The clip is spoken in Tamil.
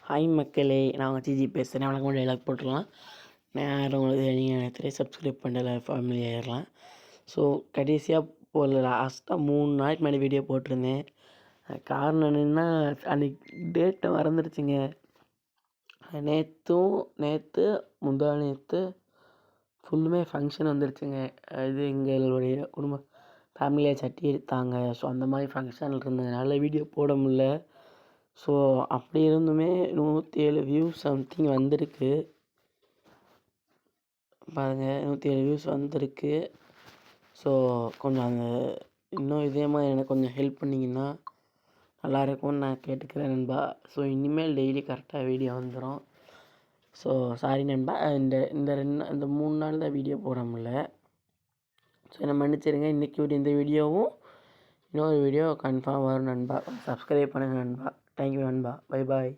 ஹாய் மக்களே, நான் உங்கள் ஜிஜி பேசுகிறேன். வணக்கம். டைலாக் போட்டுடலாம். நேரம் உங்களுக்கு நீங்கள் சப்ஸ்கிரைப் பண்ணல ஃபேமிலி ஆயிடலாம். ஸோ கடைசியாக ஒரு லாஸ்ட்டாக 3 நாளைக்கு முன்னாடி வீடியோ போட்டிருந்தேன். காரணம் என்னென்னா, அன்றைக்கி டேட்டை மறந்துடுச்சுங்க. நேற்று முந்தா நேற்று ஃபுல்லுமே ஃபங்க்ஷன் வந்துடுச்சுங்க. இது எங்களுடைய குடும்ப ஃபேமிலியாக சட்டி எடுத்தாங்க. ஸோ அந்த மாதிரி ஃபங்க்ஷன் இருந்ததுனால வீடியோ போட முடில. ஸோ அப்படி இருந்துமே 107 வியூஸ் சம்திங் வந்திருக்கு பாருங்கள். 107 வியூஸ் வந்திருக்கு. ஸோ கொஞ்சம் அந்த இன்னும் இதே மாதிரி எனக்கு கொஞ்சம் ஹெல்ப் பண்ணிங்கன்னா நல்லாயிருக்கும்னு நான் கேட்டுக்கிறேன் நண்பா. ஸோ இனிமேல் டெய்லி கரெக்டாக வீடியோ வந்துடும். ஸோ சாரி நண்பா, இந்த 3 நாள் தான் வீடியோ போட முடியல. ஸோ என்னை மன்னிச்சிடுங்க. இன்றைக்கி இந்த வீடியோவும் இன்னொரு வீடியோ கன்ஃபார்ம் வரும் நண்பா. சப்ஸ்கிரைப் பண்ணுங்கள் நண்பா. தேங்க்யூ நண்பா. Bye bye.